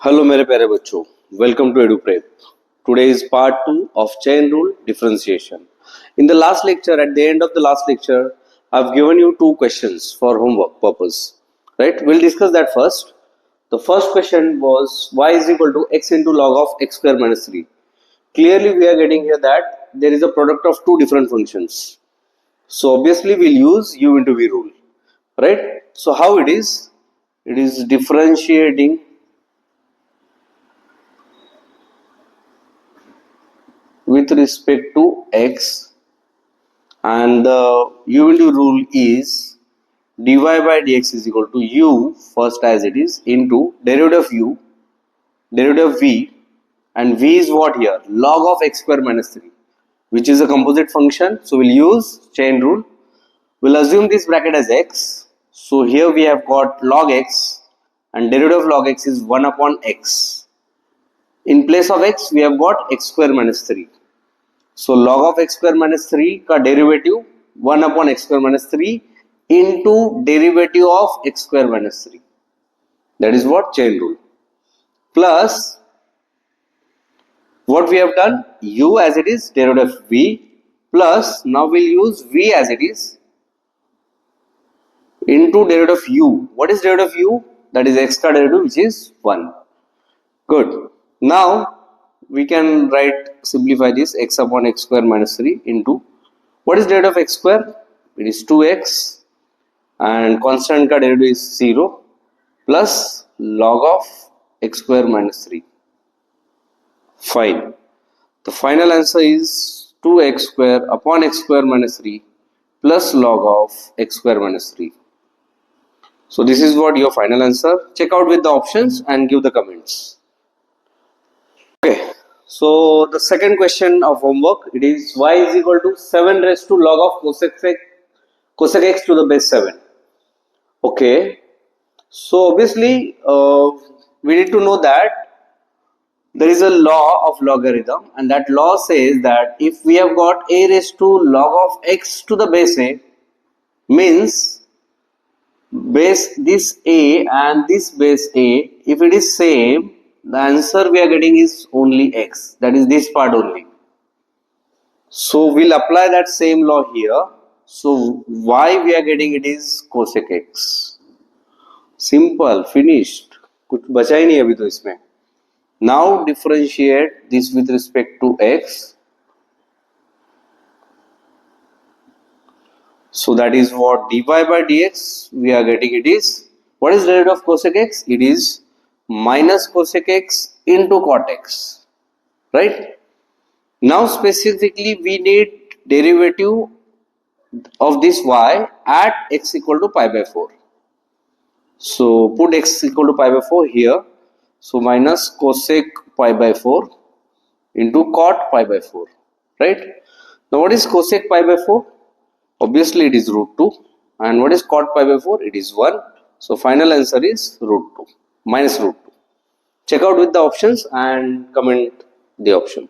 Hello मेरे प्यारे बच्चों, welcome to EduPrep. Today is part 2 of chain rule differentiation. In the last lecture, at the end of the last lecture, I've given you two questions for homework purpose. Right? We'll discuss that first. The first question was y is equal to x into log of x square minus 3. Clearly, we are getting here that there is a product of two different functions. So obviously, we'll use u into v rule. Right? So how it is? It is differentiating with respect to x, and the u into rule is dy by dx is equal to u first as it is into derivative of u, derivative of v, and v is what here? Log of x square minus 3, which is a composite function. So we'll use chain rule. We'll assume this bracket as x. So here we have got log x, and derivative of log x is 1 upon x. In place of x, we have got x square minus 3. So log of x square minus 3 का derivative 1 upon x square minus 3 into derivative of x square minus 3. That is what chain rule. Plus what we have done, u as it is, derivative of v, plus now we'll use v as it is into derivative of u. What is derivative of u? That is x ka derivative, which is 1. Good. Now we can simplify this x upon x square minus 3 into what is derivative of x square? It is 2x, and constant ka derivative is 0 plus log of x square minus 3. Fine. The final answer is 2x square upon x square minus 3 plus log of x square minus 3. So this is what your final answer. Check out with the options and give the comments. Okay. So the second question of homework, it is y is equal to 7 raised to log of cosec x to the base 7. Okay. So obviously we need to know that there is a law of logarithm, and that law says that if we have got a raised to log of x to the base a, means base this a and this base a, if it is same, the answer we are getting is only x, that is this part only. So we'll apply that same law here. So y we are getting it is cosec x. Simple, finished. कुछ बचा ही नहीं अभी तो इसमें. Now differentiate this with respect to x. So that is what dy by dx we are getting it is. What is derivative of cosec x? It is minus cosec x into cot x, right? Now specifically we need derivative of this y at x equal to pi by 4. So put x equal to pi by 4 here. So minus cosec pi by 4 into cot pi by 4, right? Now what is cosec pi by 4? Obviously it is root 2. And what is cot pi by 4? It is 1. So final answer is root 2, minus root 2. Check out with the options and comment the option.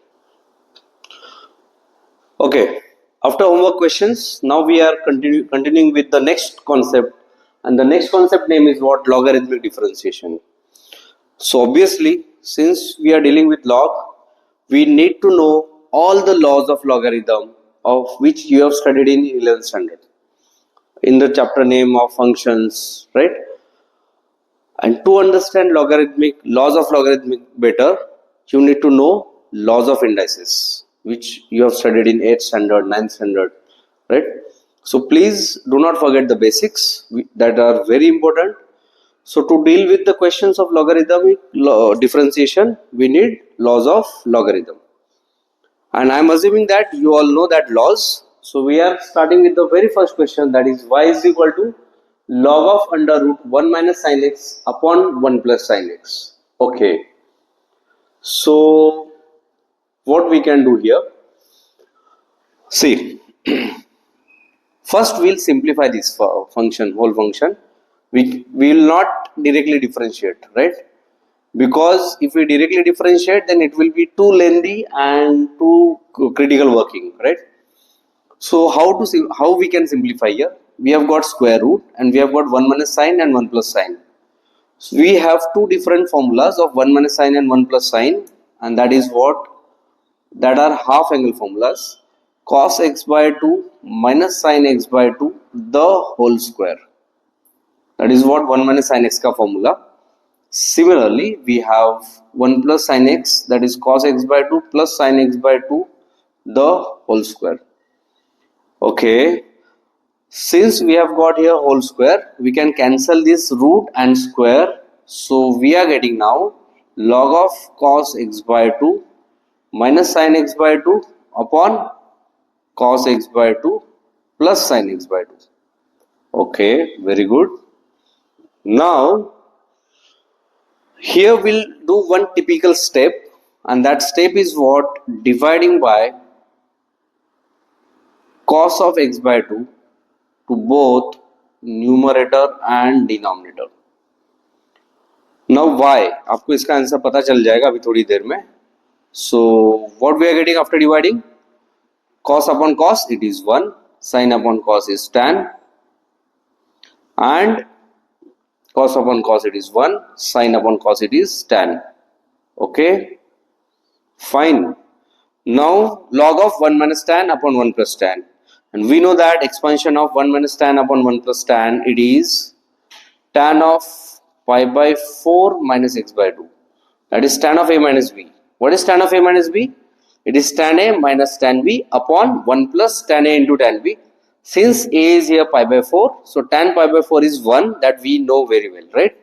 Okay, after homework questions, now we are continuing with the next concept, and the next concept name is what? Logarithmic differentiation. So obviously, since we are dealing with log, we need to know all the laws of logarithm, of which you have studied in 11th standard in the chapter name of functions, right? And to understand laws of logarithmic better, you need to know laws of indices, which you have studied in 8th standard, 9th standard, right? So please do not forget the basics that are very important. So to deal with the questions of logarithmic differentiation, we need laws of logarithm. And I am assuming that you all know that laws. So we are starting with the very first question, that is y is equal to log of under root 1 minus sin x upon 1 plus sin x. Okay. So what we can do here? See, first we'll simplify this function, whole function. We will not directly differentiate, right? Because if we directly differentiate, then it will be too lengthy and too critical working, right? So how we can simplify here? We have got square root, and we have got 1 minus sine and 1 plus sine. So we have two different formulas of 1 minus sine and 1 plus sine, and that is what? That are half angle formulas. Cos x by 2 minus sine x by 2 the whole square. That is what 1 minus sine x ka formula. Similarly, we have 1 plus sine x, that is cos x by 2 plus sine x by 2 the whole square. Okay, since we have got here whole square, we can cancel this root and square. So we are getting now log of cos x by 2 minus sine x by 2 upon cos x by 2 plus sine x by 2. Okay, very good. Now here we'll do one typical step, and that step is what? Dividing by cos of x by 2 to both numerator and denominator. Now why? आपको इसका answer पता चल जाएगा अभी थोड़ी देर में. So what we are getting after dividing? Cos upon cos, it is 1. Sin upon cos is tan. And cos upon cos, it is 1. Sin upon cos, it is tan. Okay. Fine. Now log of 1 minus tan upon 1 plus tan. And we know that expansion of 1 minus tan upon 1 plus tan, it is tan of pi by 4 minus x by 2. That is tan of a minus b. What is tan of a minus b? It is tan a minus tan b upon 1 plus tan a into tan b. Since a is here pi by 4, so tan pi by 4 is 1, that we know very well, right?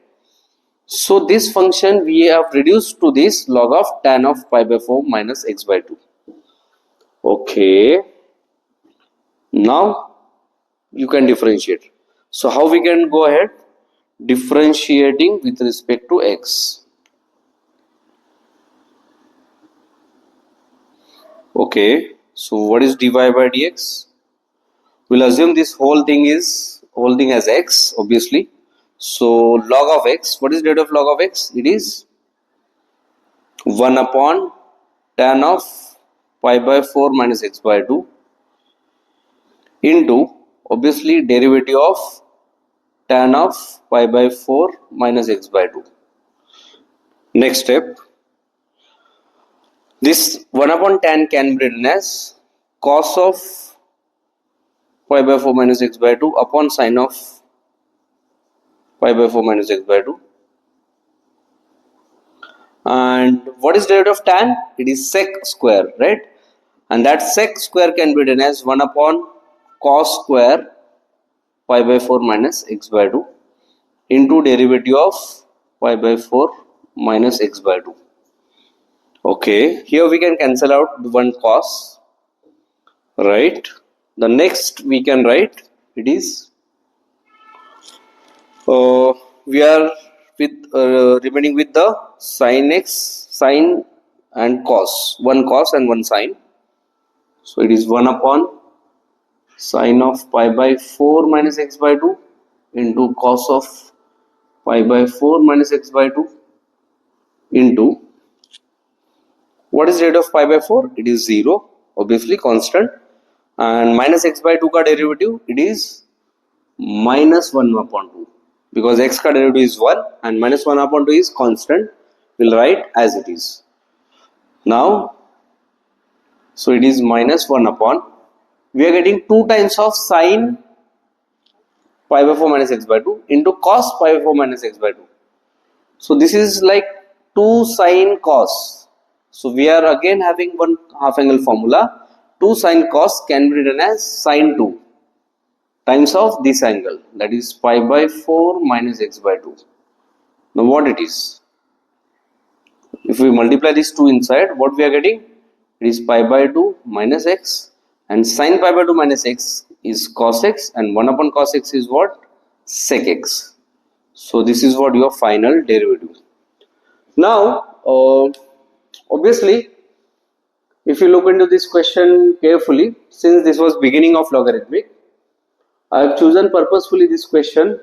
So this function we have reduced to this log of tan of pi by 4 minus x by 2. Okay. Now you can differentiate. So how we can go ahead? Differentiating with respect to x. Okay, so what is dy by dx? We'll assume this whole thing as x, obviously. So log of x, what is derivative of log of x? It is 1 upon tan of pi by 4 minus x by 2 into, obviously, derivative of tan of pi by 4 minus x by 2. Next step, this 1 upon tan can be written as cos of pi by 4 minus x by 2 upon sine of pi by 4 minus x by 2. And what is derivative of tan? It is sec square, right? And that sec square can be written as 1 upon cos square pi by 4 minus x by 2 into derivative of pi by 4 minus x by 2. Okay, here we can cancel out one cos, right? The next we can write, it is we are with remaining with the sin x, sine and cos, one cos and one sine. So it is 1 upon sine of pi by 4 minus x by 2 into cos of pi by 4 minus x by 2 into, what is derivative of pi by 4? It is 0, obviously constant, and minus x by 2 ka derivative, it is minus 1 upon 2, because x ka derivative is 1 and minus 1 upon 2 is constant. We'll write as it is. Now, so it is minus 1 upon, we are getting 2 times of sine pi by 4 minus x by 2 into cos pi by 4 minus x by 2. So this is like 2 sine cos. So we are again having one half angle formula. 2 sine cos can be written as sine 2 times of this angle, that is pi by 4 minus x by 2. Now what it is? If we multiply these 2 inside, what we are getting? It is pi by 2 minus x, and sine pi by 2 minus x is cos x, and 1 upon cos x is what? Sec x. So this is what your final derivative. Now obviously, if you look into this question carefully, since this was beginning of logarithmic, I have chosen purposefully this question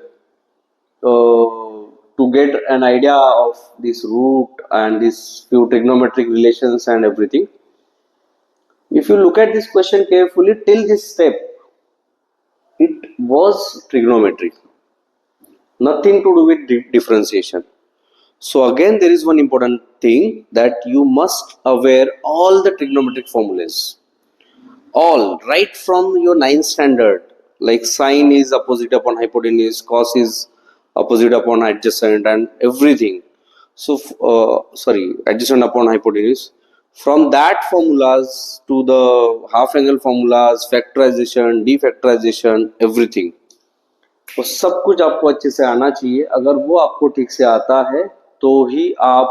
to get an idea of this root and this few trigonometric relations and everything. If you look at this question carefully, till this step, it was trigonometry. nothing to do with differentiation. So again, there is one important thing that you must aware all the trigonometric formulas, all right from your 9th standard, like sine is opposite upon hypotenuse, cos is opposite upon adjacent, and everything. So sorry, adjacent upon hypotenuse. From that formulas to the half angle formulas, factorization, defactorization, everything, वो सब कुछ आपको अच्छे से आना चाहिए. अगर वो आपको ठीक से आता है तो ही आप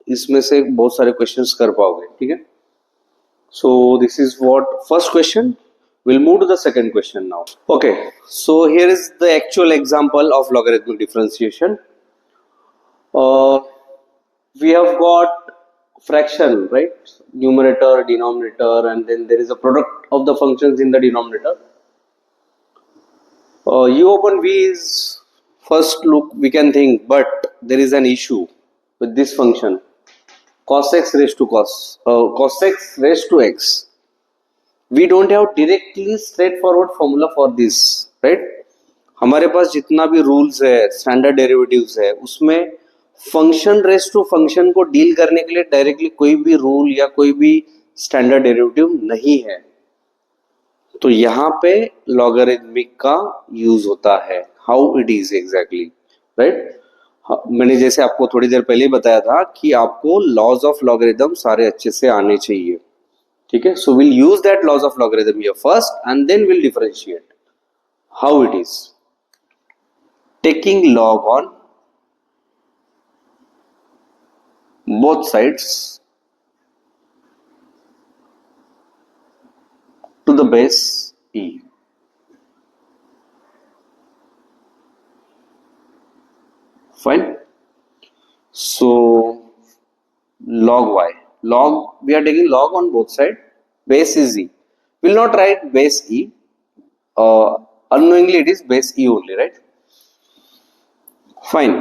इसमें से बहुत सारे क्वेश्चंस कर पाओगे. ठीक है. So this is what first question. We'll move to the second question now. Okay, so here is the actual example of logarithmic differentiation. We have got fraction, right? Numerator, denominator, and then there is a product of the functions in the denominator. U upon V is first look we can think, but there is an issue with this function. Cos x raised to cos x raised to x. We don't have directly straightforward formula for this, right? हमारे पास जितना भी rules है, standard derivatives है, उसमें function rest to function को deal करने के लिए डायरेक्टली कोई भी रूल या कोई भी स्टैंडर्ड डेरिवेटिव नहीं है. तो यहाँ पे लॉगरिथमिक का यूज होता है. How it is exactly, right? मैंने जैसे आपको थोड़ी देर पहले बताया था कि आपको लॉज ऑफ लॉगरिथम सारे अच्छे से आने चाहिए. ठीक है. So will use that laws of logarithm here first and then will differentiate. How it is? Taking log on both sides to the base e. Fine. So log y, we are taking log on both sides. Base is e. Will not write base e. Unknowingly it is base e only, right? Fine.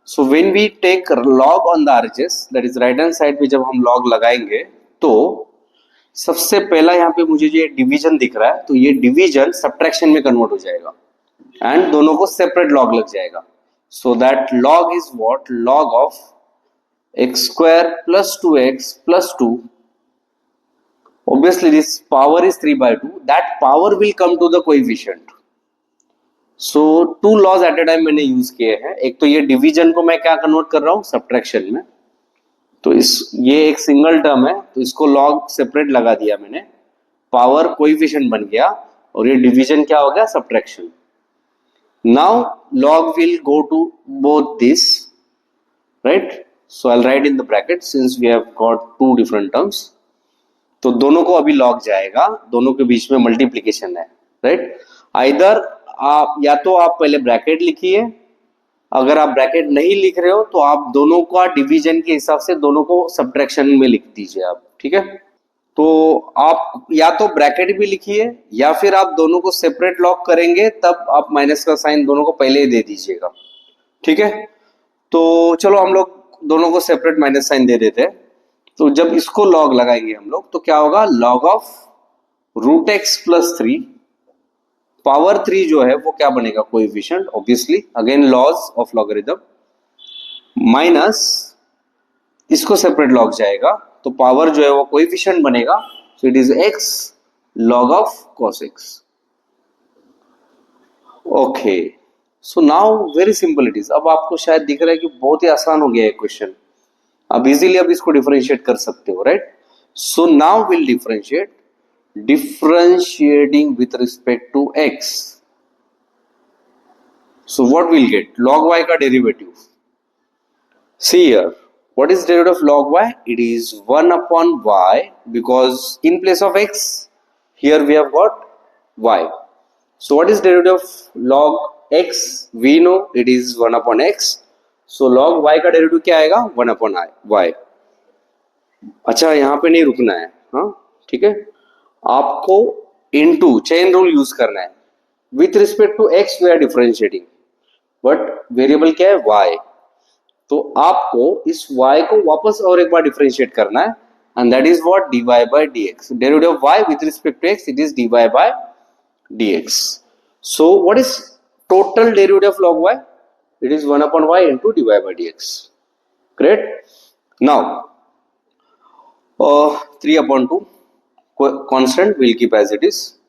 So when we take log on the RHS, that is right hand side पे जब हम log लगाएंगे तो सबसे पहला यहाँ पे मुझे जो डिवीजन दिख रहा है, तो ये डिवीजन सब्ट्रैक्शन में कन्वर्ट हो जाएगा एंड दोनों को सेपरेट लॉग लग जाएगा. So that log is what? Log of x square plus 2x plus 2. Obviously this power is 3/2. That power will come to the coefficient. So two laws at a time मैंने use किए हैं. एक तो ये division को मैं क्या convert कर रहा हूं? सब्ट्रैक्शन में. तो ये एक सिंगल टर्म है तो इसको लॉग सेपरेट लगा दिया मैंने, पावर कोएफिशिएंट बन गया और ये डिवीजन क्या हो गया? Subtraction. Now log will go to both this, right? So I will write in the bracket since we have got two different terms. तो दोनों को अभी लॉग जाएगा, दोनों के बीच में मल्टीप्लीकेशन है, राइट? आइदर आप या तो आप पहले ब्रैकेट लिखिए, अगर आप ब्रैकेट नहीं लिख रहे हो तो आप दोनों का डिवीजन के हिसाब से दोनों को सब्ट्रैक्शन में लिख दीजिए आप. ठीक है. तो आप या तो ब्रैकेट भी लिखिए या फिर आप दोनों को सेपरेट लॉग करेंगे तब आप माइनस का साइन दोनों को पहले ही दे दीजिएगा. ठीक है. तो चलो हम लोग दोनों को सेपरेट माइनस साइन दे देते हैं. तो जब इसको लॉग लगाएंगे हम लोग तो क्या होगा? Log of root x plus 3. Power 3 जो है वो क्या बनेगा? Coefficient, obviously again laws of logarithm, minus इसको सेपरेट लॉग जाएगा तो पावर जो है वो कोएफिशिएंट बनेगा. So it is x log of cos x. Okay. So now very simple it is. अब आपको शायद दिख रहा है कि बहुत ही आसान हो गया है क्वेश्चन. अब इजीली अब इसको डिफरेंशिएट कर सकते हो, right? So now will differentiate. Differentiating with respect to x. So what we'll get? Log y का derivative. See here, what is derivative of log y? It is 1 upon y because in place of x, here we have got y. So what is derivative of log x? We know it is 1 upon x. So log y का derivative क्या आएगा? 1 upon y. अच्छा, यहाँ पे नहीं रुकना है. हाँ, ठीक है. आपको इनटू चेन रूल यूज करना है. With respect to x we are differentiating, but variable क्या है? वाई. तो आपको इस वाई को वापस और एक बार डिफरेंशिएट करना है and that is what? dy by dx. Derivative of y with respect to x, it is dy by dx. So what is total derivative of log y? It is 1 upon y into dy by dx. Great. Now 3 upon 2 constant will keep as it is.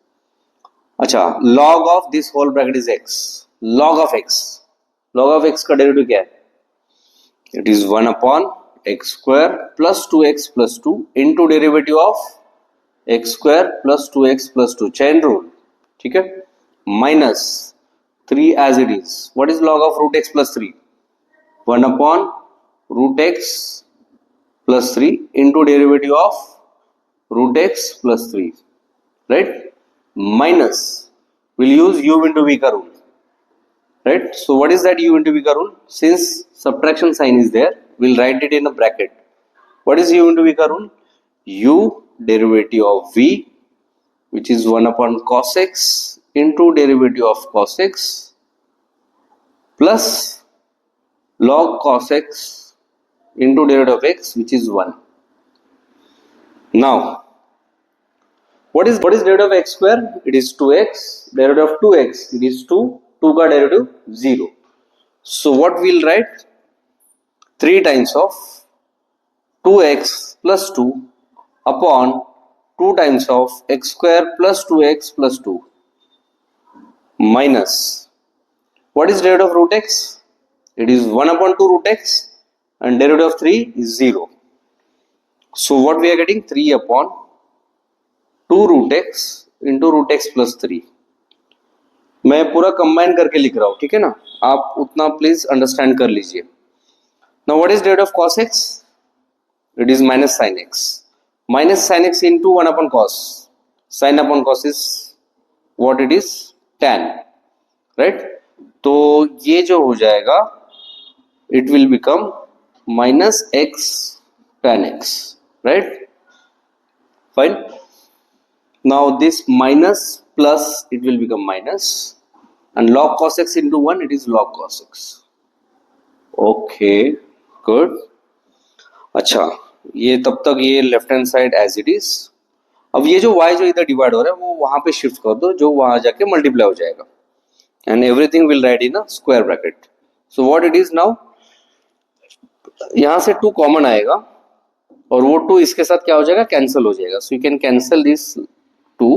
अच्छा, log of this whole bracket is x. Log of x का derivative क्या है? It is 1 upon x square plus 2x plus 2 into derivative of x square plus 2x plus 2, chain rule. ठीक है, minus 3 as it is. What is log of root x plus 3? 1 upon root x plus 3 into derivative of root x plus 3, right? Minus, we'll use u into v ka rule, right? So what is that u into v ka rule? Since subtraction sign is there, we'll write it in a bracket. What is u into v ka rule? U derivative of v, which is 1 upon cos x into derivative of cos x plus log cos x into derivative of x, which is 1. Now what is derivative of x square? It is 2x. Derivative of 2x, it is 2. 2 का derivative 0. So what we'll write? 3 times of 2x plus 2 upon 2 times of x square plus 2x plus 2 minus, what is derivative of root x? It is 1 upon 2 root x and derivative of 3 is 0. So what we are getting? 3 upon 2 root x into root x plus 3. मैं पूरा combine करके लिख रहा हूँ, ठीक है ना, आप उतना प्लीज अंडरस्टैंड कर लीजिए. Now what is derivative of cos x? It is minus sin x. Minus sin x into 1 upon cos. Sin upon cos is what it is? Tan, right? तो ये जो हो जाएगा, it will become minus x tan x, right? Fine. Now this minus plus, it will become minus, and log cos x into 1, it is log cos x. Okay, good. अच्छा, ये तब तक ये left hand side as it is. अब ये जो y जो इधर डिवाइड हो रहा है वो वहां पे शिफ्ट कर दो, जो वहां जाके मल्टीप्लाई हो जाएगा, and everything will write in a square bracket. So what it is now, यहां से 2 कॉमन आएगा और वो 2 इसके साथ क्या हो जाएगा? कैंसिल हो जाएगा. So you can cancel this 2.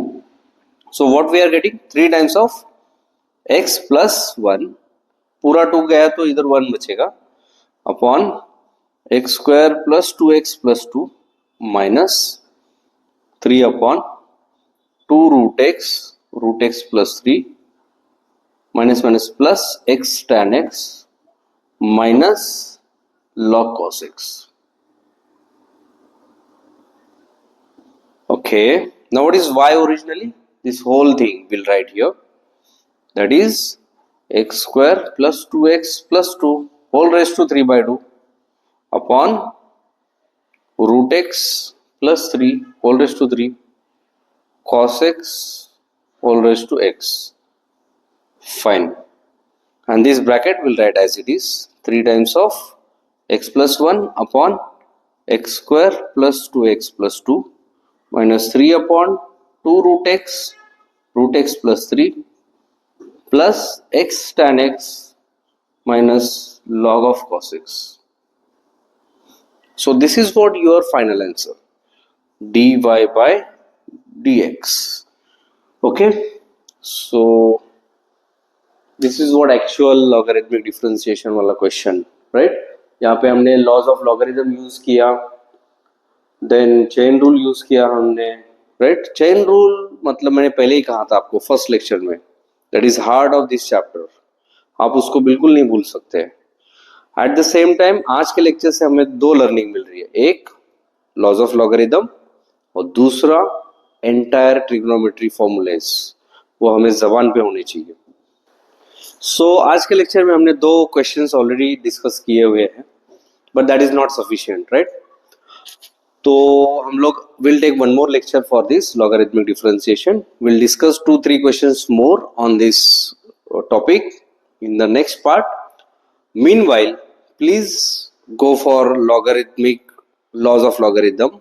So what we are getting? 3 times of x plus 1, पूरा 2 गया तो इधर 1 बचेगा, upon x square plus 2x plus 2 minus 3 upon 2 root x plus 3 minus plus x tan x minus log cos x. Okay, now what is y originally? This whole thing we'll write here, that is x square plus 2x plus 2 whole raised to 3 by 2 upon root x plus 3 whole raised to 3 cos x whole raised to x. Fine. And this bracket will write as it is, 3 times of x plus 1 upon x square plus 2x plus 2 minus 3 upon 2 root x plus 3 plus x tan x minus log of cos x. So this is what your final answer, dy by dx. Okay, so this is what actual logarithmic differentiation वाला question, right? यहाँ पे हमने laws of logarithm use किया, then chain rule use किया हमने, right? Chain rule मतलब मैंने पहले ही कहा था आपको फर्स्ट लेक्चर में, that is heart of this chapter. आप उसको बिल्कुल नहीं भूल सकते. एट द सेम टाइम आज के लेक्चर से हमें 2 लर्निंग मिल रही है, एक लॉज ऑफ लॉगरिथम और दूसरा एंटायर ट्रिग्नोमेट्री फॉर्मूलेस, वो हमें जबान पे होने चाहिए. सो आज के लेक्चर में हमने 2 क्वेश्चंस ऑलरेडी डिस्कस किए हुए हैं, but that is not sufficient, right? तो हम लोग will take one more lecture for this logarithmic differentiation. Will discuss 2-3 questions more on this topic in the next part. Meanwhile, please go for logarithmic laws of logarithm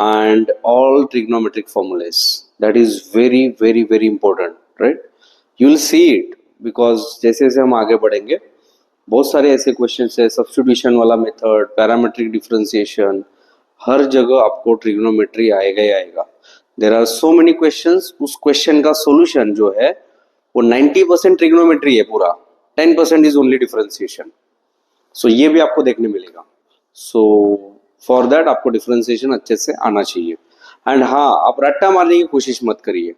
and all trigonometric formulas. That is very very very important, right? You will see it because जैसे जैसे हम आगे बढ़ेंगे बहुत सारे ऐसे questions है, substitution वाला मेथड, पैरामेट्रिक डिफरेंशिएशन, हर जगह आपको ट्रिग्नोमेट्री आएगा ही आएगा। There are so many questions, उस क्वेश्चन का सोल्यूशन जो है वो 90% ट्रिग्नोमेट्री है पूरा, 10% इज ओनली डिफरेंशिएशन। सो ये भी आपको देखने मिलेगा। सो फॉर दैट आपको डिफरेंशिएशन अच्छे से आना चाहिए। एंड हाँ, आप रट्टा मारने की कोशिश मत करिए,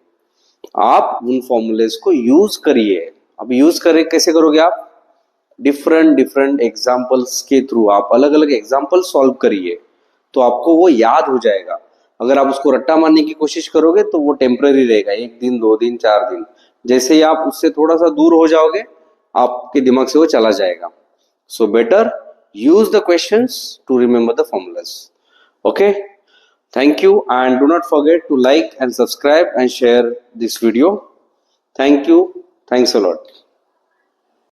आप उन फॉर्मूलेज को यूज करिए। अब यूज करे कैसे करोगे आप? डिफरेंट एग्जाम्पल्स के थ्रू आप अलग अलग एग्जाम्पल सॉल्व करिए, तो आपको वो याद हो जाएगा। अगर आप उसको रट्टा मारने की कोशिश करोगे तो वो टेम्पररी रहेगा, 1 दिन 2 दिन 4 दिन। जैसे ही आप उससे थोड़ा सा दूर हो जाओगे, आपके दिमाग से वो चला जाएगा। So better use the questions to remember the formulas. Okay, thank you, and do not forget to like and subscribe and share this video. Thank you. Thanks a lot.